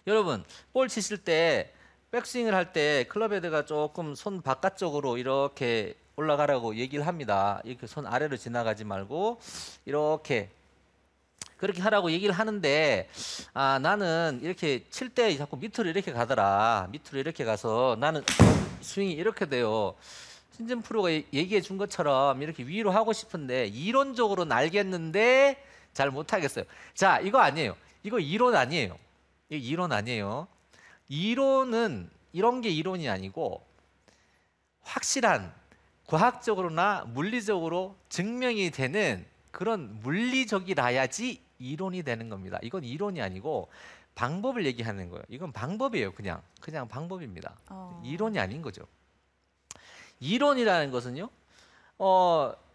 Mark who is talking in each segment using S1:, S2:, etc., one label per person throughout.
S1: 여러분, 볼 치실 때 백스윙을 할 때 클럽 헤드가 조금 손 바깥쪽으로 이렇게 올라가라고 얘기를 합니다. 이렇게 손 아래로 지나가지 말고 이렇게 그렇게 하라고 얘기를 하는데 나는 이렇게 칠 때 자꾸 밑으로 이렇게 가더라. 밑으로 이렇게 가서 나는 스윙이 이렇게 돼요. 신진 프로가 얘기해 준 것처럼 이렇게 위로 하고 싶은데 이론적으로는 알겠는데 잘 못하겠어요. 자, 이거 아니에요. 이거 이론 아니에요. 이거 이론 아니에요. 이론은 이런 게 이론이 아니고 확실한 과학적으로나 물리적으로 증명이 되는 그런 물리적이라야지 이론이 되는 겁니다. 이건 이론이 아니고 방법을 얘기하는 거예요. 이건 방법이에요. 그냥 방법입니다. 이론이 아닌 거죠. 이론이라는 것은요.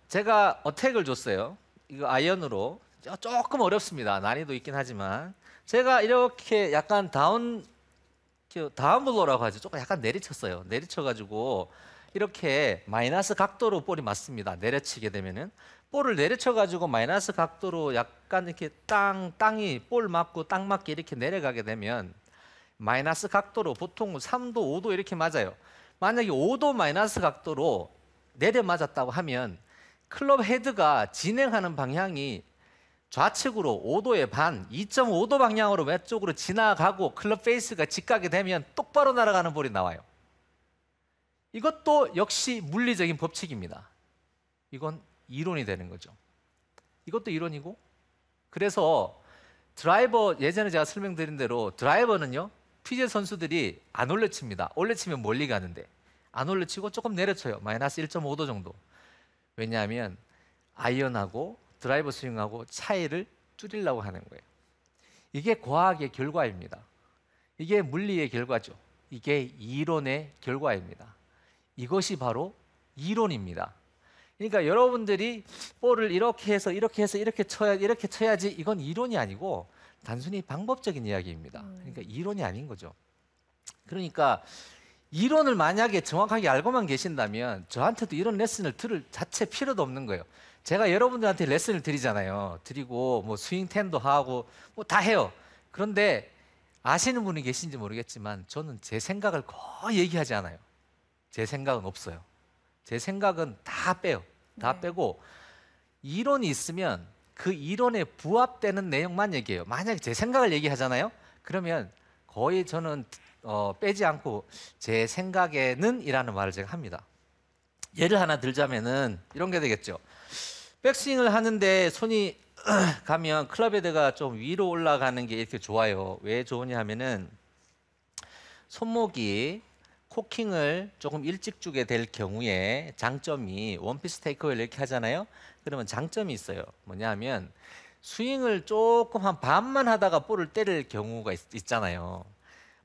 S1: 제가 어택을 줬어요. 이거 아이언으로 조금 어렵습니다. 난이도 있긴 하지만 제가 이렇게 약간 다운블로라고 하죠. 조금 약간 내리쳤어요. 내리쳐가지고 이렇게 마이너스 각도로 볼이 맞습니다. 내려치게 되면은 볼을 내려쳐가지고 마이너스 각도로 약간 이렇게 땅이 볼 맞고 땅 맞게 이렇게 내려가게 되면 마이너스 각도로 보통 3도, 5도 이렇게 맞아요. 만약에 5도 마이너스 각도로 내려 맞았다고 하면 클럽 헤드가 진행하는 방향이 좌측으로 5도의 반, 2.5도 방향으로 왼쪽으로 지나가고 클럽 페이스가 직각이 되면 똑바로 날아가는 볼이 나와요. 이것도 역시 물리적인 법칙입니다. 이건 이론이 되는 거죠. 이것도 이론이고, 그래서 드라이버, 예전에 제가 설명드린 대로 드라이버는요, PGA 선수들이 안 올려칩니다. 올려치면 멀리 가는데 안 올려치고 조금 내려쳐요. 마이너스 1.5도 정도. 왜냐하면 아이언하고 드라이버 스윙하고 차이를 줄이려고 하는 거예요. 이게 과학의 결과입니다. 이게 물리의 결과죠. 이게 이론의 결과입니다. 이것이 바로 이론입니다. 그러니까 여러분들이 볼을 이렇게 해서 이렇게 쳐야지, 이건 이론이 아니고 단순히 방법적인 이야기입니다. 그러니까 이론이 아닌 거죠. 그러니까 이론을 만약에 정확하게 알고만 계신다면 저한테도 이런 레슨을 들을 자체 필요도 없는 거예요. 제가 여러분들한테 레슨을 드리잖아요. 드리고 뭐 스윙 텐도 하고 뭐 다 해요. 그런데 아시는 분이 계신지 모르겠지만 저는 제 생각을 거의 얘기하지 않아요. 제 생각은 없어요. 제 생각은 다 빼요. 다 빼고 이론이 있으면 그 이론에 부합되는 내용만 얘기해요. 만약에 제 생각을 얘기하잖아요. 그러면 거의 저는 빼지 않고 제 생각에는 이라는 말을 제가 합니다. 예를 하나 들자면은 이런 게 되겠죠. 백스윙을 하는데 손이 가면 클럽 헤드가 좀 위로 올라가는 게 이렇게 좋아요. 왜 좋으냐 하면은 손목이 코킹을 조금 일찍 주게 될 경우에 장점이, 원피스 테이크어웨이 이렇게 하잖아요. 그러면 장점이 있어요. 뭐냐 하면 스윙을 조금 한 반만 하다가 볼을 때릴 경우가 있잖아요.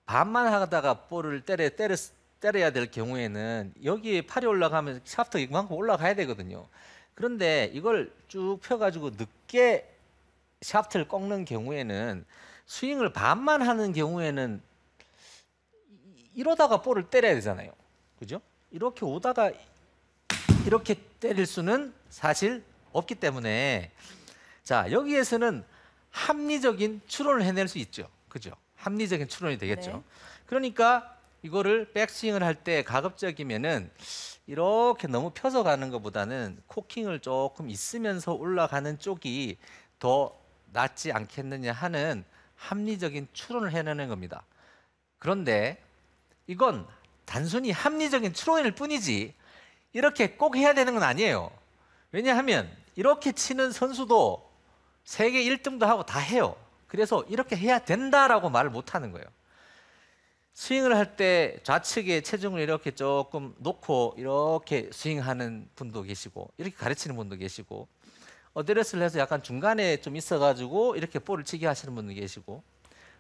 S1: 반만 하다가 볼을 때려야 될 경우에는 여기에 팔이 올라가면 샤프트가 이만큼 올라가야 되거든요. 그런데 이걸 쭉 펴가지고 늦게 샤프트를 꺾는 경우에는, 스윙을 반만 하는 경우에는 이러다가 볼을 때려야 되잖아요. 그죠? 이렇게 오다가 이렇게 때릴 수는 사실 없기 때문에, 자, 여기에서는 합리적인 추론을 해낼 수 있죠. 그죠? 합리적인 추론이 되겠죠.
S2: 네.
S1: 그러니까 이거를 백스윙을 할 때 가급적이면은 이렇게 너무 펴서 가는 것보다는 코킹을 조금 있으면서 올라가는 쪽이 더 낫지 않겠느냐 하는 합리적인 추론을 해내는 겁니다. 그런데 이건 단순히 합리적인 추론일 뿐이지 이렇게 꼭 해야 되는 건 아니에요. 왜냐하면 이렇게 치는 선수도 세계 1등도 하고 다 해요. 그래서 이렇게 해야 된다라고 말을 못 하는 거예요. 스윙을 할 때 좌측에 체중을 이렇게 조금 놓고 이렇게 스윙하는 분도 계시고, 이렇게 가르치는 분도 계시고, 어드레스를 해서 약간 중간에 좀 있어가지고 이렇게 볼을 치게 하시는 분도 계시고,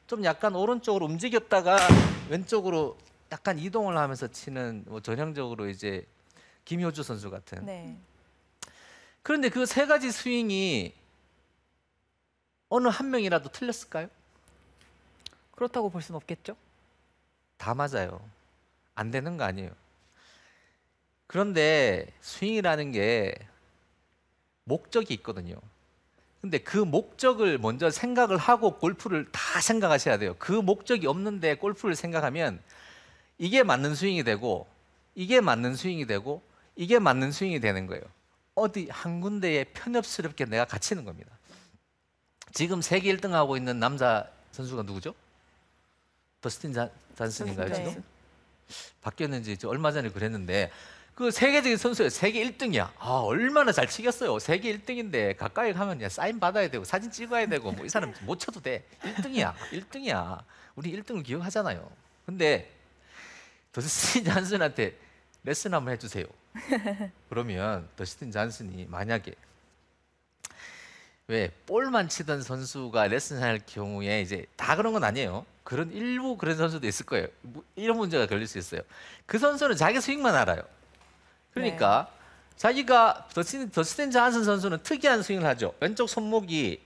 S1: 좀 약간 오른쪽으로 움직였다가 왼쪽으로 약간 이동을 하면서 치는, 뭐 전형적으로 이제 김효주 선수 같은.
S2: 네.
S1: 그런데 그 세 가지 스윙이 어느 한 명이라도 틀렸을까요?
S2: 그렇다고 볼 수는 없겠죠?
S1: 다 맞아요. 안 되는 거 아니에요. 그런데 스윙이라는 게 목적이 있거든요. 근데 그 목적을 먼저 생각을 하고 골프를 다 생각하셔야 돼요. 그 목적이 없는데 골프를 생각하면 이게 맞는 스윙이 되고 이게 맞는 스윙이 되고 이게 맞는 스윙이 되는 거예요. 어디 한 군데에 편협스럽게 내가 갇히는 겁니다. 지금 세계 1등 하고 있는 남자 선수가 누구죠? 더스틴 잔슨인가요 지금?
S2: 네.
S1: 바뀌었는지 얼마 전에 그랬는데 그 세계적인 선수예요. 세계 1등이야. 아, 얼마나 잘 치겠어요. 세계 1등인데 가까이 가면 사인 받아야 되고 사진 찍어야 되고 뭐 이 사람 못 쳐도 돼. 1등이야. 1등이야. 우리 1등을 기억하잖아요. 근데 더스틴 잔슨한테 레슨 한번 해주세요. 그러면 더스틴 잔슨이 만약에 왜 볼만 치던 선수가 레슨할 경우에 이제 다 그런 건 아니에요. 그런 일부 그런 선수도 있을 거예요. 이런 문제가 걸릴 수 있어요. 그 선수는 자기 스윙만 알아요. 그러니까 자기가 더스틴 잔슨 선수는 특이한 스윙을 하죠. 왼쪽 손목이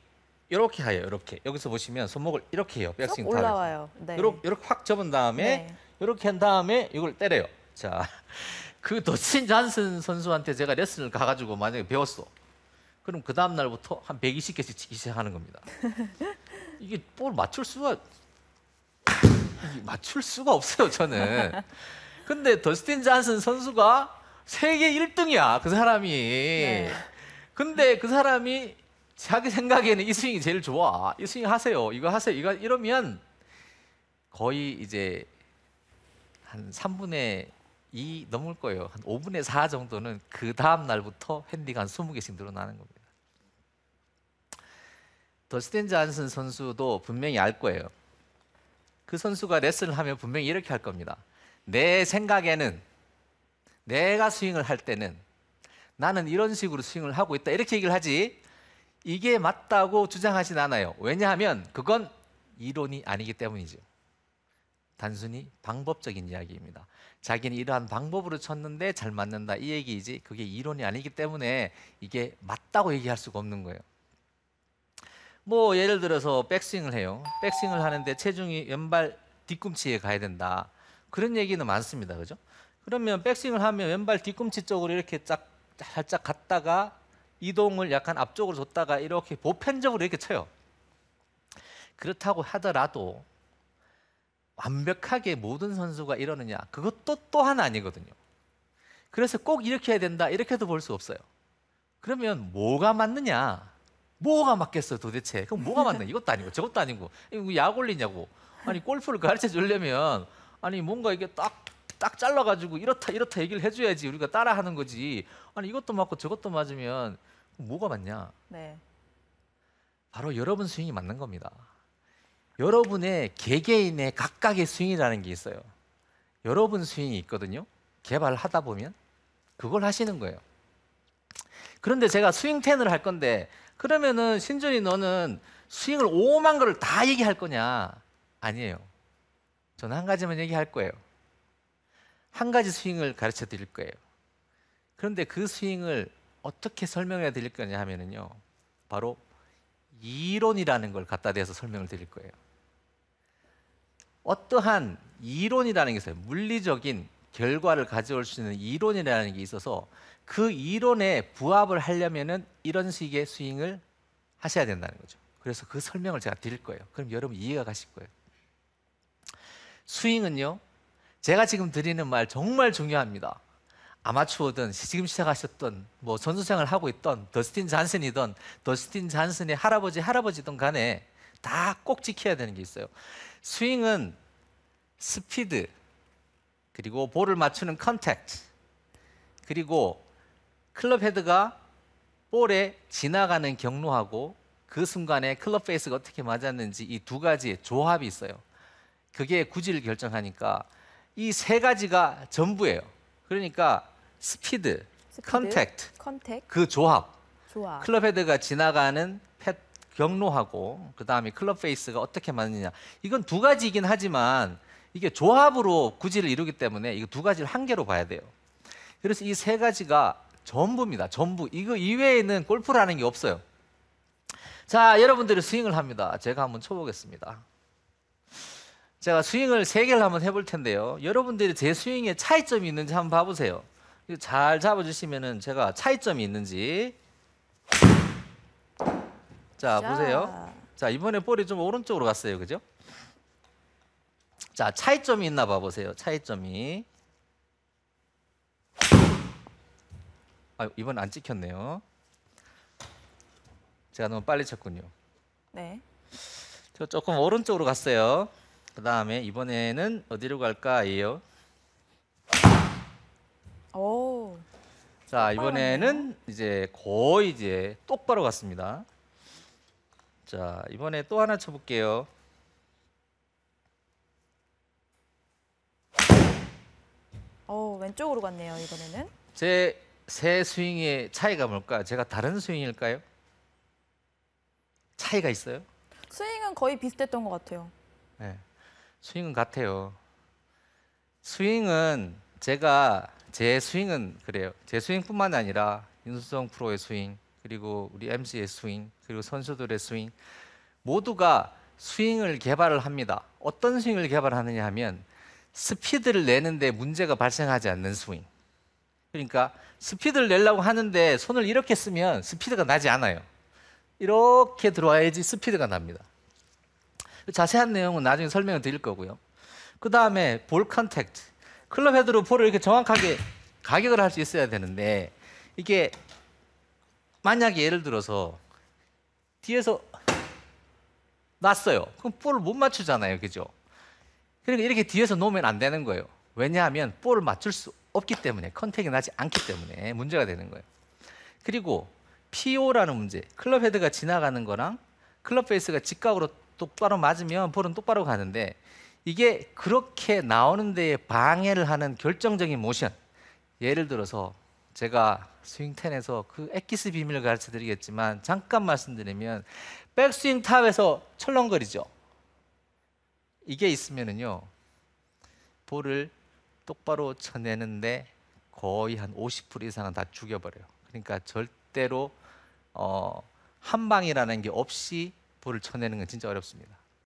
S1: 이렇게 해요. 이렇게 여기서 보시면 손목을 이렇게 해요. 백스윙 타를.
S2: 올라와요. 네.
S1: 이렇게 확 접은 다음에
S2: 네.
S1: 이렇게 한 다음에 이걸 때려요. 자, 그 더스틴 잔슨 선수한테 제가 레슨을 가가지고 만약에 배웠어. 그럼 그 다음 날부터 한 120개씩 치기 시작하는 겁니다. 이게 볼 맞출 수가 없어요, 저는. 근데 더스틴 잔슨 선수가 세계 1등이야, 그 사람이.
S2: 네.
S1: 근데 그 사람이 자기 생각에는 이 스윙이 제일 좋아. 이 스윙 하세요. 이거 하세요. 이러면 거의 이제 한 3분의 2 넘을 거예요. 한 5분의 4 정도는 그 다음 날부터 핸디가 한 20개씩 늘어나는 겁니다. 더스틴 잔슨 선수도 분명히 알 거예요. 그 선수가 레슨을 하면 분명히 이렇게 할 겁니다. 내 생각에는 내가 스윙을 할 때는 나는 이런 식으로 스윙을 하고 있다. 이렇게 얘기를 하지 이게 맞다고 주장하진 않아요. 왜냐하면 그건 이론이 아니기 때문이죠. 단순히 방법적인 이야기입니다. 자기는 이러한 방법으로 쳤는데 잘 맞는다 이 얘기이지 그게 이론이 아니기 때문에 이게 맞다고 얘기할 수가 없는 거예요. 뭐 예를 들어서 백스윙을 해요. 백스윙을 하는데 체중이 왼발 뒤꿈치에 가야 된다. 그런 얘기는 많습니다. 그죠? 그러면 백스윙을 하면 왼발 뒤꿈치 쪽으로 이렇게 살짝 갔다가 이동을 약간 앞쪽으로 줬다가 이렇게 보편적으로 이렇게 쳐요. 그렇다고 하더라도 완벽하게 모든 선수가 이러느냐? 그것도 또한 아니거든요. 그래서 꼭 이렇게 해야 된다 이렇게도 볼 수 없어요. 그러면 뭐가 맞느냐? 뭐가 맞겠어요 도대체? 그럼 뭐가 맞냐? 이것도 아니고 저것도 아니고 이거 약 올리냐고. 아니 골프를 가르쳐 주려면 아니 뭔가 이게 딱 잘라가지고 이렇다 얘기를 해줘야지 우리가 따라하는 거지. 아니 이것도 맞고 저것도 맞으면 뭐가 맞냐?
S2: 네.
S1: 바로 여러분 스윙이 맞는 겁니다. 여러분의 개개인의 각각의 스윙이라는 게 있어요. 여러분 스윙이 있거든요. 개발하다 보면 그걸 하시는 거예요. 그런데 제가 스윙 10을 할 건데 그러면은 신준이 너는 스윙을 5만 거를 다 얘기할 거냐? 아니에요. 저는 한 가지만 얘기할 거예요. 한 가지 스윙을 가르쳐 드릴 거예요. 그런데 그 스윙을 어떻게 설명해 드릴 거냐 하면은요. 바로 이론이라는 걸 갖다 대서 설명을 드릴 거예요. 어떠한 이론이라는 게 있어요. 물리적인 결과를 가져올 수 있는 이론이라는 게 있어서 그 이론에 부합을 하려면은 이런 식의 스윙을 하셔야 된다는 거죠. 그래서 그 설명을 제가 드릴 거예요. 그럼 여러분 이해가 가실 거예요. 스윙은요. 제가 지금 드리는 말 정말 중요합니다. 아마추어든 지금 시작하셨던 뭐 선수생활을 하고 있던 더스틴 잔슨이든 더스틴 잔슨의 할아버지든 간에 다 꼭 지켜야 되는 게 있어요. 스윙은 스피드 그리고 볼을 맞추는 컨택트 그리고 클럽 헤드가 볼에 지나가는 경로하고 그 순간에 클럽 페이스가 어떻게 맞았는지 이 두 가지의 조합이 있어요. 그게 구질을 결정하니까 이 세 가지가 전부예요. 그러니까 스피드, 컨택트, 그 조합, 클럽 헤드가 지나가는 경로하고 그 다음에 클럽 페이스가 어떻게 맞느냐 이건 두 가지이긴 하지만 이게 조합으로 구질을 이루기 때문에 이거 두 가지를 한 개로 봐야 돼요. 그래서 이 세 가지가 전부입니다. 전부. 이거 이외에는 골프라는 게 없어요. 자, 여러분들이 스윙을 합니다. 제가 한번 쳐보겠습니다. 제가 스윙을 3개를 한번 해볼 텐데요. 여러분들이 제 스윙에 차이점이 있는지 한번 봐보세요. 잘 잡아주시면은 제가 차이점이 있는지. 자, 보세요. 자, 이번에 볼이 좀 오른쪽으로 갔어요. 그죠? 자, 차이점이 있나 봐 보세요. 차이점이. 아, 이번 안 찍혔네요. 제가 너무 빨리 쳤군요.
S2: 네.
S1: 저 조금 오른쪽으로 갔어요. 그 다음에 이번에는 어디로 갈까요?
S2: 오.
S1: 자, 이번에는 이제 거의 이제 똑바로 갔습니다. 자, 이번에 또 하나 쳐볼게요.
S2: 왼쪽으로 갔네요, 이번에는.
S1: 제 세 스윙의 차이가 뭘까요? 제가 다른 스윙일까요? 차이가 있어요?
S2: 스윙은 거의 비슷했던 것 같아요.
S1: 네. 스윙은 같아요. 스윙은 제 스윙은 그래요. 제 스윙뿐만 아니라 윤수정 프로의 스윙, 그리고 우리 MC의 스윙, 그리고 선수들의 스윙 모두가 스윙을 개발을 합니다. 어떤 스윙을 개발하느냐 하면 스피드를 내는데 문제가 발생하지 않는 스윙. 그러니까 스피드를 내려고 하는데 손을 이렇게 쓰면 스피드가 나지 않아요. 이렇게 들어와야지 스피드가 납니다. 자세한 내용은 나중에 설명을 드릴 거고요. 그 다음에 볼 컨택트. 클럽 헤드로 볼을 이렇게 정확하게 가격을 할 수 있어야 되는데 이게 만약에 예를 들어서 뒤에서 놨어요. 그럼 볼을 못 맞추잖아요. 그죠? 그러니까 이렇게 뒤에서 놓으면 안 되는 거예요. 왜냐하면 볼을 맞출 수 없기 때문에, 컨택이 나지 않기 때문에 문제가 되는 거예요. 그리고 PO라는 문제, 클럽 헤드가 지나가는 거랑 클럽 페이스가 직각으로 똑바로 맞으면 볼은 똑바로 가는데 이게 그렇게 나오는 데에 방해를 하는 결정적인 모션. 예를 들어서 제가 스윙10에서 그 엑기스 비밀을 가르쳐 드리겠지만 잠깐 말씀드리면 백스윙 탑에서 철렁거리죠. 이게 있으면은요 볼을 똑바로 쳐내는데 거의 한 50% 이상은 다 죽여버려요. 그러니까 절대로 한 방이라는 게 없이 볼을 쳐내는 건 진짜 어렵습니다.